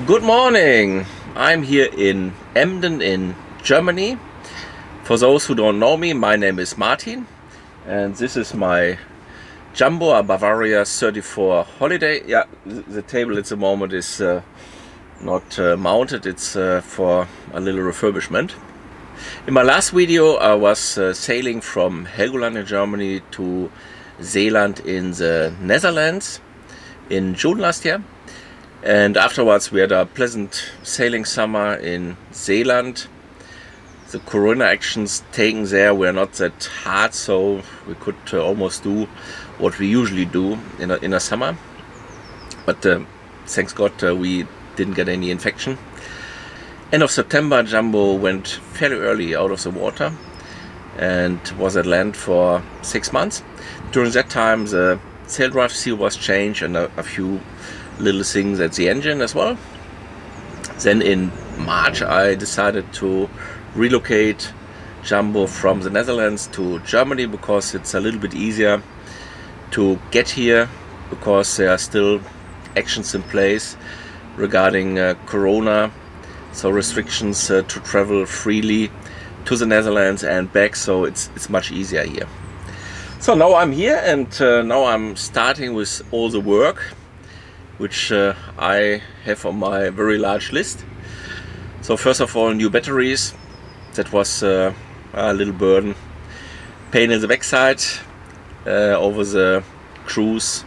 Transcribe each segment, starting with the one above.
Good morning! I'm here in Emden in Germany. For those who don't know me, my name is Martin and this is my Jambo, a Bavaria 34 holiday. Yeah, the table at the moment is not mounted, it's for a little refurbishment. In my last video I was sailing from Helgoland in Germany to Zeeland in the Netherlands in June last year. And afterwards we had a pleasant sailing summer in Zeeland. The corona actions taken there were not that hard, so we could almost do what we usually do in a summer. But thanks God we didn't get any infection. End of September Jambo went fairly early out of the water and was at land for 6 months. During that time the sail drive seal was changed and a few little things at the engine as well. Then in March I decided to relocate Jambo from the Netherlands to Germany because it's a little bit easier to get here, because there are still actions in place regarding Corona, so restrictions to travel freely to the Netherlands and back, so it's much easier here. So now I'm here and now I'm starting with all the work which I have on my very large list. So first of all, new batteries. That was a little burden. Pain in the backside over the cruise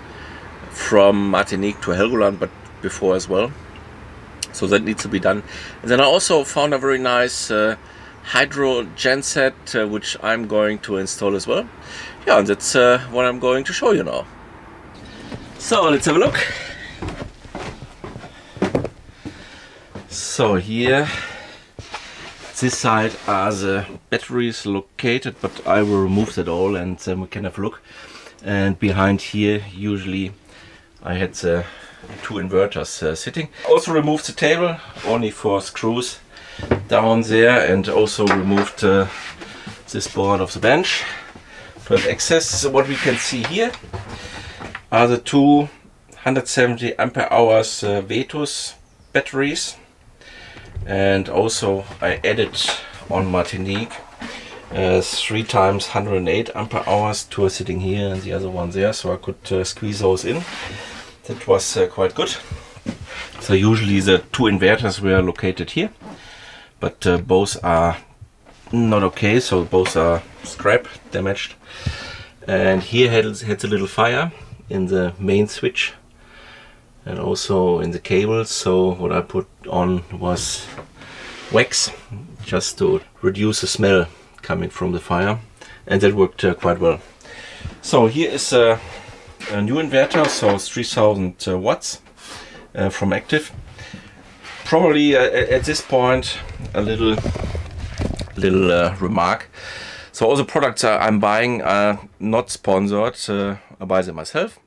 from Martinique to Helgoland, but before as well. So that needs to be done. And then I also found a very nice hydro genset which I'm going to install as well. Yeah, and that's what I'm going to show you now. So let's have a look. So here, this side are the batteries located, but I will remove that all and then we can have a look. And behind here, usually I had the 2 inverters sitting. Also removed the table, only for screws down there, and also removed this board of the bench to have access. So what we can see here are the 2 170 ampere hours Vetus batteries. And also I added on Martinique 3 times 108 ampere hours, 2 are sitting here and the other one there, so I could squeeze those in. That was quite good. So usually the 2 inverters were located here, but both are not okay, so both are scrap, damaged. And here had a little fire in the main switch and also in the cables, so what I put on was wax just to reduce the smell coming from the fire, and that worked quite well. So here is a new inverter, so 3000 watts from Active. Probably at this point a little remark. So all the products I'm buying are not sponsored, I buy them myself.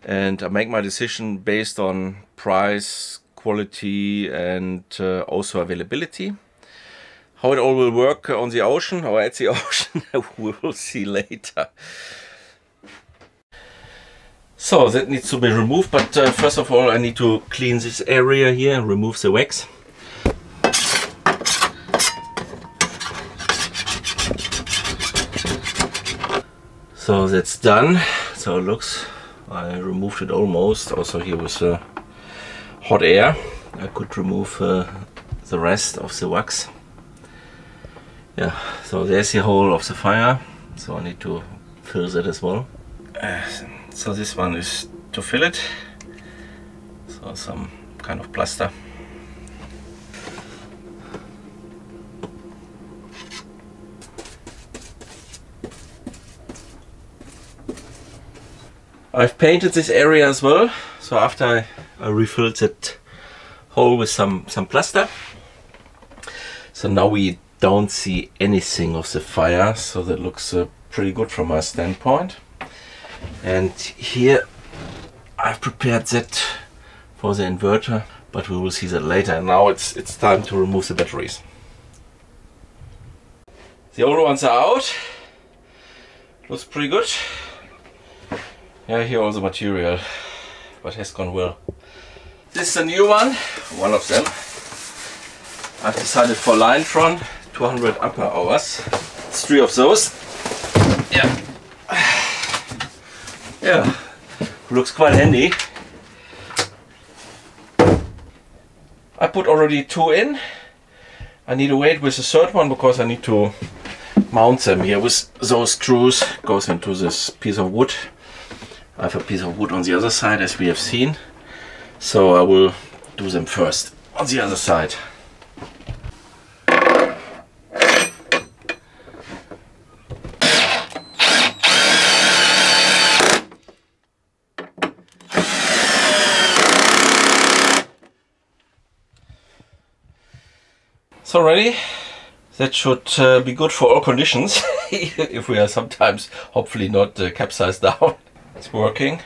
And I make my decision based on price, quality and also availability. How it all will work on the ocean or at the ocean we will see later. So that needs to be removed, but first of all I need to clean this area here and remove the wax. So that's done. So it looks, I removed it almost. Also here with hot air I could remove the rest of the wax. Yeah, so there's the hole of the fire, so I need to fill that as well. So this one is to fill it, so some kind of plaster. I've painted this area as well, so after I refilled that hole with some plaster. So now we don't see anything of the fire, so that looks pretty good from my standpoint. And here I've prepared that for the inverter, but we will see that later. And now it's time to remove the batteries. The old ones are out. Looks pretty good. Yeah, here all the material, but has gone well. This is a new one of them. I've decided for Liontron, 200 ampere hours. It's 3 of those. Yeah. Yeah, looks quite handy. I put already 2 in. I need to wait with the third one because I need to mount them here with those screws. Goes into this piece of wood. I have a piece of wood on the other side, as we have seen. So I will do them first on the other side. So ready? That should be good for all conditions. If we are sometimes hopefully not capsized down. It's working.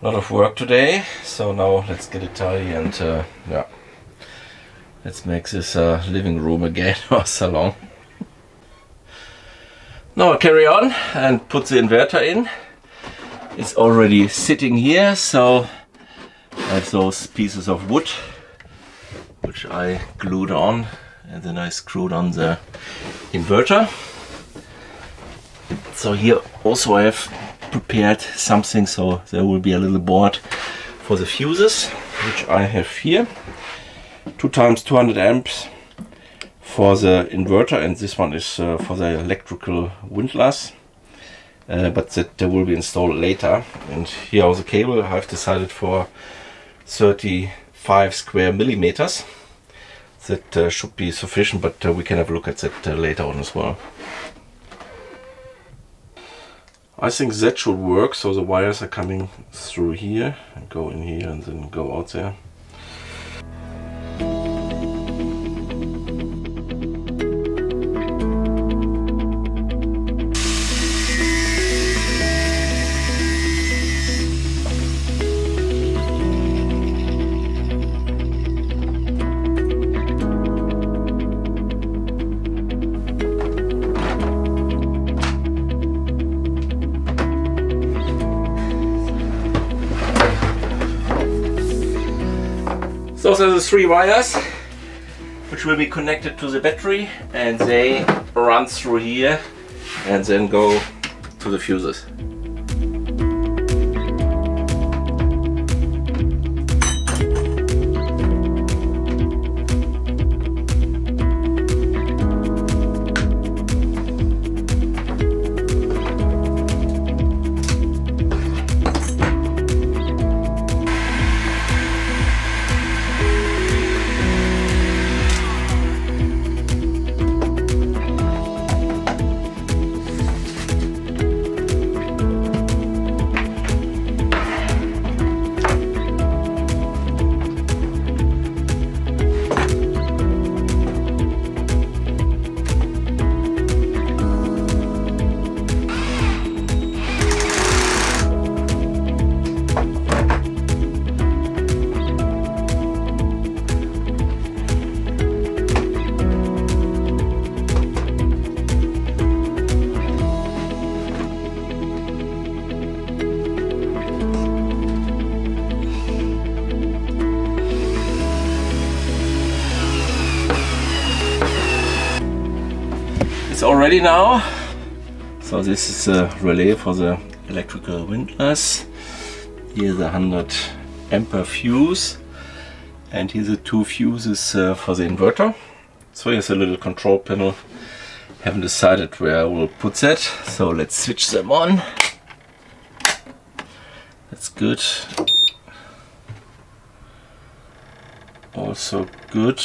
A lot of work today. So now let's get it tidy and yeah, let's make this living room again or salon. Now I carry on and put the inverter in. It's already sitting here, so I have those pieces of wood which I glued on, and then I screwed on the inverter. So here also I have prepared something, so there will be a little board for the fuses, which I have here. 2 times 200 amps for the inverter, and this one is for the electrical windlass. But that will be installed later. And here are the cable. I've decided for 35 square millimeters. That should be sufficient, but we can have a look at that later on as well. I think that should work, so the wires are coming through here and go in here and then go out there. Those are the 3 wires which will be connected to the battery, and they run through here and then go to the fuses. It's all ready now. So this is a relay for the electrical windlass. Here's a 100 ampere fuse, and here's the 2 fuses for the inverter. So here's a little control panel. Haven't decided where I will put that, so let's switch them on. That's good. Also good.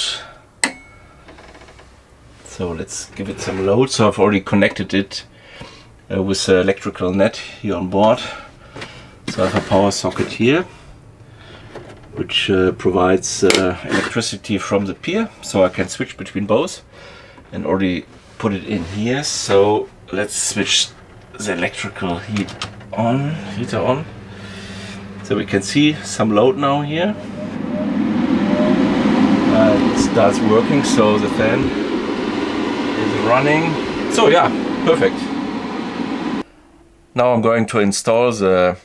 So let's give it some load. So I've already connected it with the electrical net here on board. So I have a power socket here, which provides electricity from the pier, so I can switch between both, and already put it in here. So let's switch the electrical heater on. So we can see some load now here. It starts working, so the fan is running. So yeah, perfect. Now I'm going to install the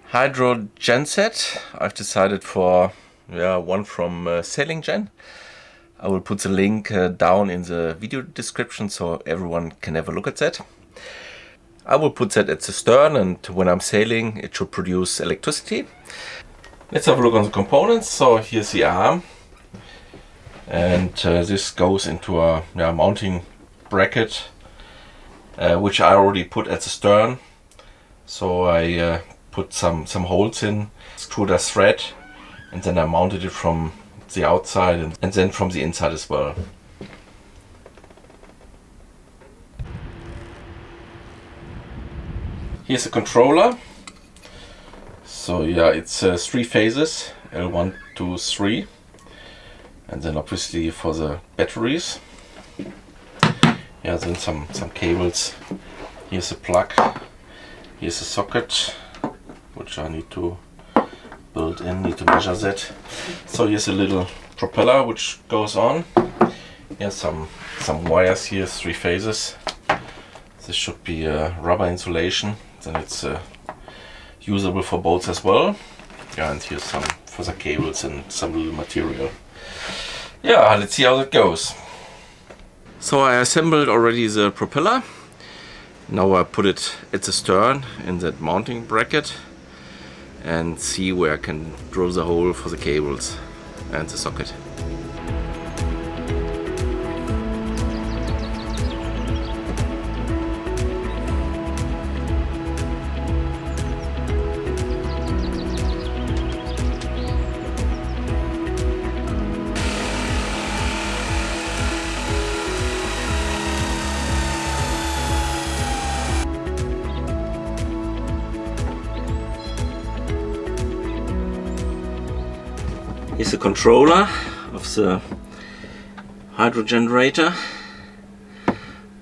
hydro genset. I've decided for one from SailingGen. I will put the link down in the video description so everyone can have a look at that. I will put that at the stern, and when I'm sailing it should produce electricity. Let's have a look on the components. So here's the arm, and this goes into a mounting bracket which I already put at the stern. So I put some holes in, screwed a thread, and then I mounted it from the outside and then from the inside as well. Here's a controller. So yeah, it's 3 phases, L1, 2, 3, and then obviously for the batteries. Yeah, then some cables. Here's a plug. Here's a socket, which I need to build in, need to measure that. So here's a little propeller which goes on. Here's some wires here, 3 phases. This should be rubber insulation. Then it's usable for boats as well. Yeah, and here's some for the cables and some little material. Yeah, let's see how that goes. So I assembled already the propeller. Now I put it at the stern in that mounting bracket and see where I can drill the hole for the cables and the socket. Here's the controller of the hydro generator. I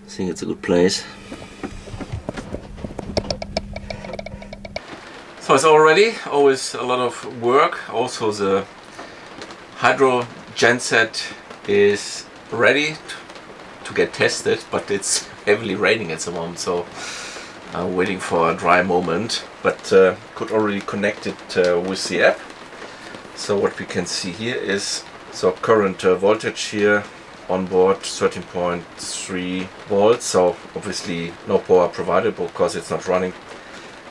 think it's a good place. So it's already always a lot of work. Also the hydro genset is ready to get tested, but it's heavily raining at the moment, so I'm waiting for a dry moment. But could already connect it with the app. So what we can see here is current voltage here on board 13.3 volts. So obviously no power provided because it's not running.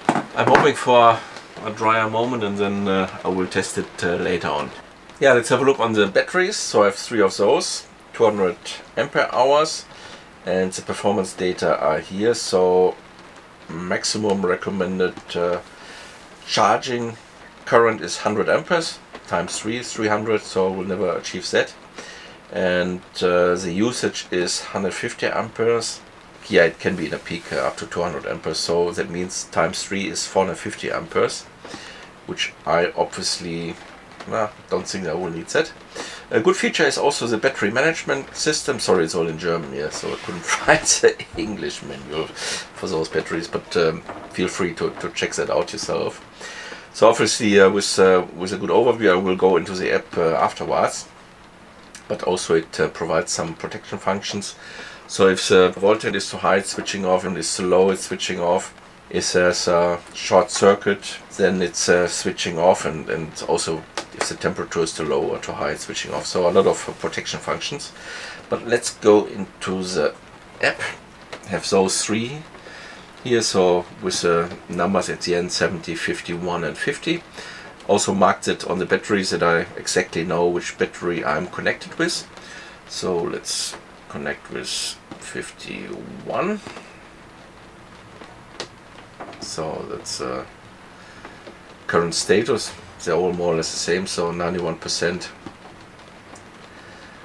I'm hoping for a drier moment and then I will test it later on. Yeah, let's have a look on the batteries. So I have 3 of those, 200 ampere hours, and the performance data are here. So maximum recommended charging current is 100 amperes. Times 3 is 300, so we'll never achieve that. And the usage is 150 amperes. Yeah, it can be in a peak up to 200 amperes, so that means times 3 is 450 amperes, which I obviously don't think I will need that. A good feature is also the battery management system. Sorry, it's all in German here, so I couldn't write the English manual for those batteries, but feel free to check that out yourself. So obviously with a good overview I will go into the app afterwards, but also it provides some protection functions. So if the voltage is too high, it's switching off, and it's too low, it's switching off. If there's a short circuit, then it's switching off, and also if the temperature is too low or too high, it's switching off. So a lot of protection functions. But let's go into the app. I have those 3 here, so with the numbers at the end, 70, 51 and 50. Also marked it on the batteries that I exactly know which battery I'm connected with. So let's connect with 51. So that's current status. They're all more or less the same, so 91%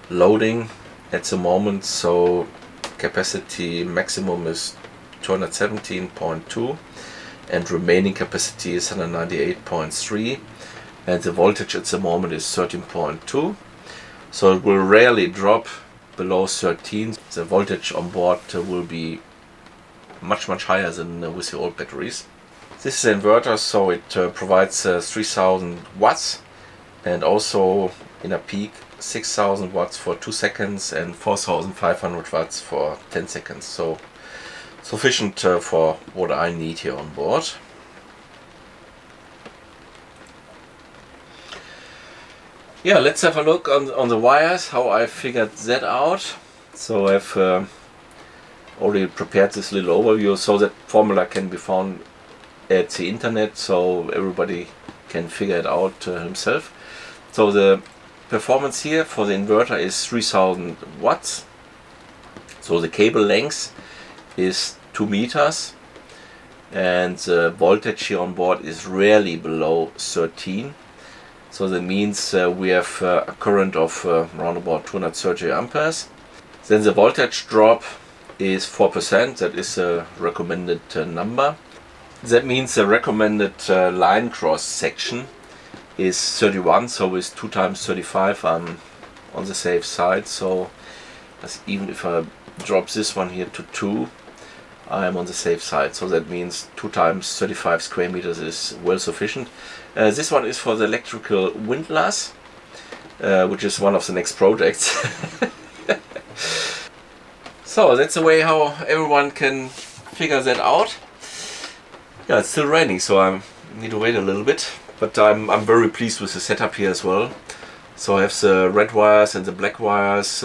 loading at the moment. So capacity maximum is 217.2 and remaining capacity is 198.3, and the voltage at the moment is 13.2, so it will rarely drop below 13. The voltage on board will be much higher than with the old batteries. This is an inverter, so it provides 3000 watts and also in a peak 6000 watts for 2 seconds and 4500 watts for 10 seconds. So sufficient for what I need here on board. Yeah, let's have a look on the wires, how I figured that out. So I've already prepared this little overview, so that formula can be found at the internet, so everybody can figure it out himself. So the performance here for the inverter is 3000 watts. So the cable length is 2 meters, and the voltage here on board is rarely below 13. So that means we have a current of around about 230 amperes. Then the voltage drop is 4%, that is a recommended number. That means the recommended line cross section is 31, so with 2 times 35 I'm on the safe side. So even if I drop this one here to 2, I am on the safe side. So that means 2 times 35 square meters is well sufficient. This one is for the electrical windlass, which is one of the next projects. So that's the way how everyone can figure that out. Yeah, it's still raining, so I need to wait a little bit, but I'm very pleased with the setup here as well. So I have the red wires and the black wires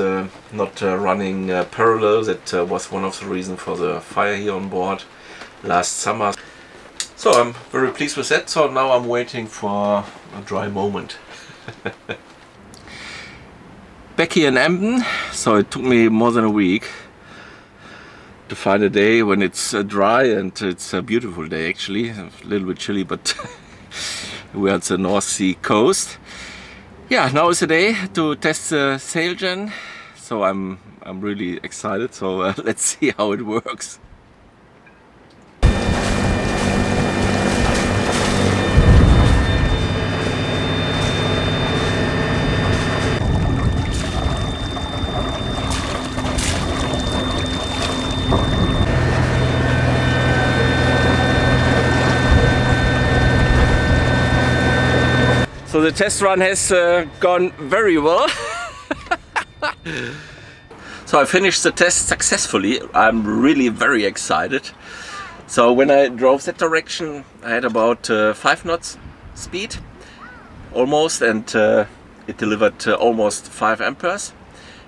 not running parallel. That was one of the reasons for the fire here on board last summer. So I'm very pleased with that. So now I'm waiting for a dry moment. Back here in Emden, so it took me more than a week to find a day when it's dry, and it's a beautiful day actually. A little bit chilly, but we're at the North Sea coast. Yeah, now is the day to test the SailingGen. So I'm really excited. So let's see how it works. So the test run has gone very well. So I finished the test successfully. I'm really very excited. So when I drove that direction, I had about 5 knots speed almost, and it delivered almost 5 amperes.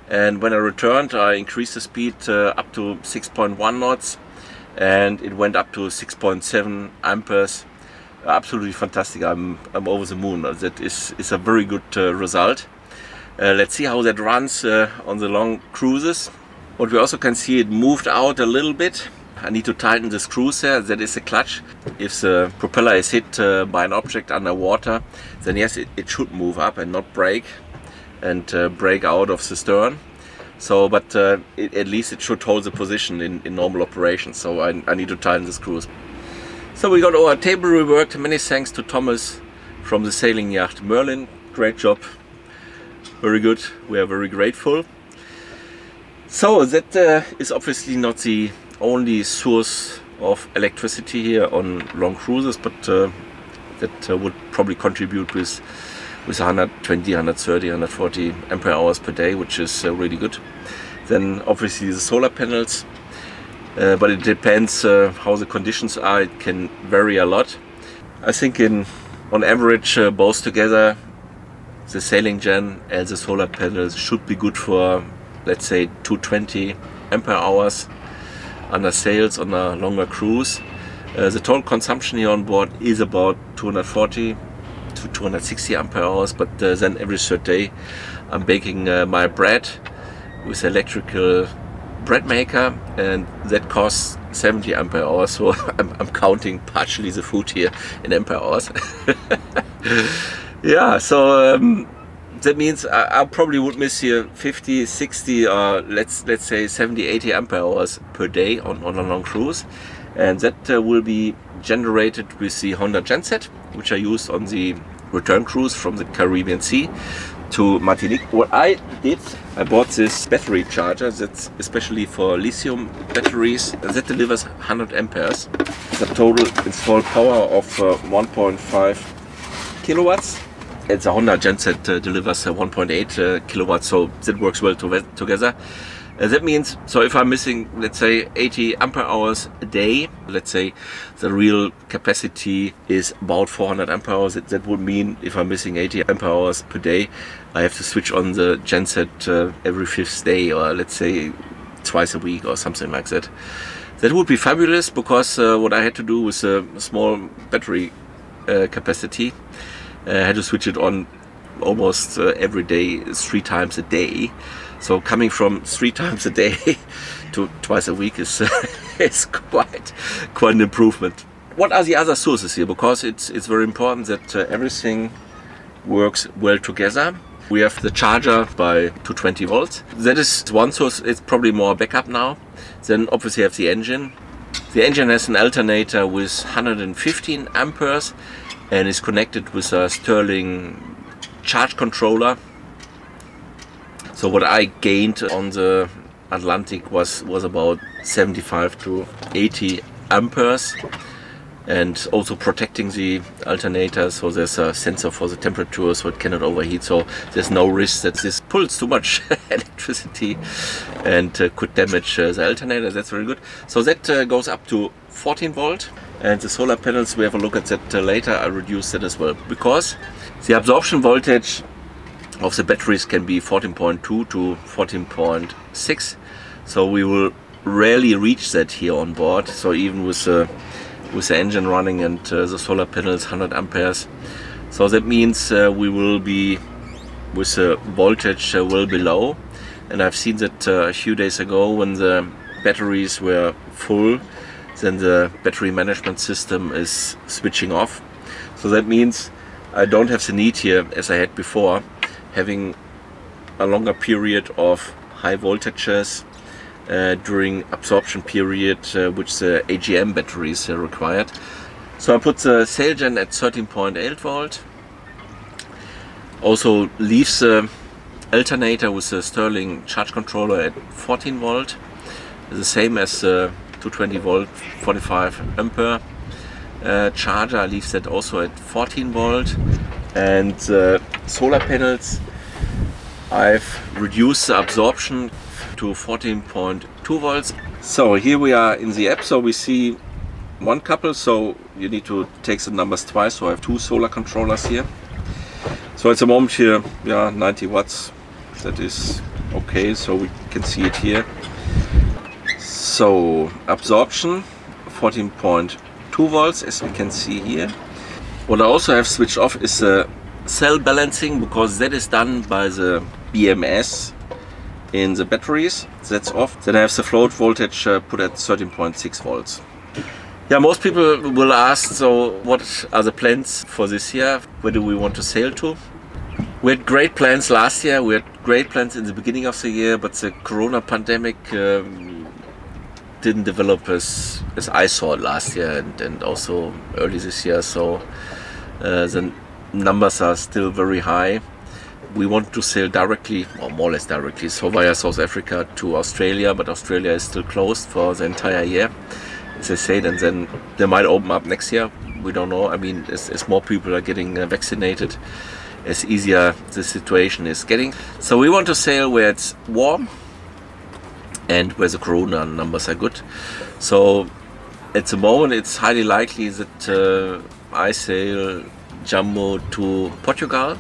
And when I returned, I increased the speed up to 6.1 knots, and it went up to 6.7 amperes. Absolutely fantastic. I'm over the moon. That is a very good result. Let's see how that runs on the long cruises. What we also can see, it moved out a little bit. I need to tighten the screws there. That is the clutch. If the propeller is hit by an object underwater, then yes, it should move up and not break and break out of the stern. So, but at least it should hold the position in normal operation. So I need to tighten the screws. So we got our table reworked. Many thanks to Thomas from the sailing yacht Merlin. Great job. Very good. We are very grateful. So that is obviously not the only source of electricity here on long cruises, but that would probably contribute with 120, 130, 140 ampere hours per day, which is really good. Then obviously the solar panels. But it depends how the conditions are. It can vary a lot. I think on average both together, the SailingGen and the solar panels should be good for, let's say, 220 ampere hours under sails on a longer cruise. The total consumption here on board is about 240 to 260 ampere hours, but then every third day I'm baking my bread with electrical bread maker, and that costs 70 ampere hours. So I'm counting partially the food here in ampere hours. Yeah, so that means I probably would miss here 50, 60, or let's say 70, 80 ampere hours per day on a long cruise, and that will be generated with the Honda Genset, which I used on the return cruise from the Caribbean Sea to Martinique. What I did, I bought this battery charger that's especially for lithium batteries, and that delivers 100 amperes. The total installed power of 1.5 kilowatts. The Honda Genset delivers 1.8 kilowatts, so that works well together. That means, so if I'm missing, let's say 80 ampere hours a day, let's say the real capacity is about 400 ampere hours, that would mean if I'm missing 80 ampere hours per day, I have to switch on the genset every 5th day, or let's say twice a week or something like that. That would be fabulous, because what I had to do with a small battery capacity, I had to switch it on almost every day, 3 times a day. So coming from 3 times a day to twice a week is is quite an improvement. What are the other sources here? Because it's very important that everything works well together. We have the charger by 220 volts. That is one source. It's probably more backup now. Then obviously you have the engine. The engine has an alternator with 115 amperes and is connected with a Sterling charge controller. So what I gained on the Atlantic was about 75 to 80 amperes, and also protecting the alternator, so there's a sensor for the temperature so it cannot overheat, so there's no risk that this pulls too much electricity and could damage the alternator. That's very good. So that goes up to 14 volt, and the solar panels, we have a look at that later. I reduced that as well, because the absorption voltage of the batteries can be 14.2 to 14.6, so we will rarely reach that here on board. So even with the engine running and the solar panels 100 amperes, so that means we will be with the voltage well below. And I've seen that a few days ago when the batteries were full, then the battery management system is switching off. So that means I don't have the need here, as I had before, having a longer period of high voltages during absorption period, which the AGM batteries required. So I put the SailingGen at 13.8 volt. Also leaves the alternator with the Sterling charge controller at 14 volt, the same as the 220 volt 45 ampere charger. Leaves that also at 14 volt. And solar panels, I've reduced the absorption to 14.2 volts. So here we are in the app, so we see one couple, so you need to take the numbers twice, so I have 2 solar controllers here. So at the moment here, yeah, 90 watts, that is okay, so we can see it here. So absorption 14.2 volts, as we can see here. What I also have switched off is the cell balancing, because that is done by the BMS in the batteries. That's off. Then I have the float voltage put at 13.6 volts. Yeah, most people will ask, so what are the plans for this year? Where do we want to sail to? We had great plans last year, we had great plans in the beginning of the year, but the corona pandemic didn't develop as I saw it last year and also early this year, so the numbers are still very high. We want to sail directly, or more or less directly, so via South Africa to Australia, but Australia is still closed for the entire year, as I said, and then they might open up next year. We don't know. I mean, as more people are getting vaccinated, as easier the situation is getting. So we want to sail where it's warm and where the corona numbers are good. So at the moment it's highly likely that I sail Jambo to Portugal,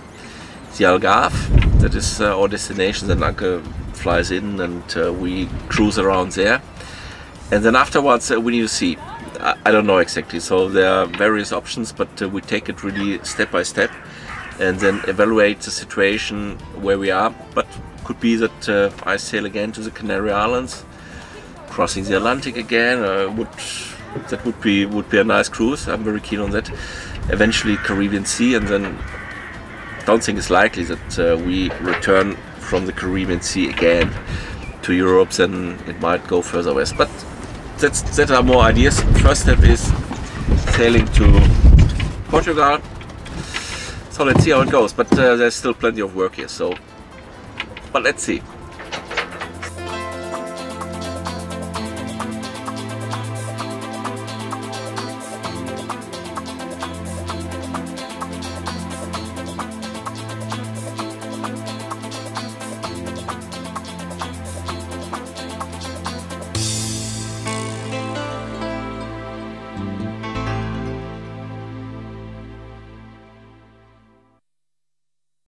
the Algarve. That is our destination. Then Uncle flies in and we cruise around there. And then afterwards we need to see. I don't know exactly. So there are various options, but we take it really step by step and then evaluate the situation where we are. But could be that I sail again to the Canary Islands, crossing the Atlantic again. That would be a nice cruise. I'm very keen on that. Eventually Caribbean Sea, and then don't think it's likely that we return from the Caribbean Sea again to Europe. Then it might go further west. But that are more ideas. First step is sailing to Portugal. So let's see how it goes. But there's still plenty of work here. So, but let's see.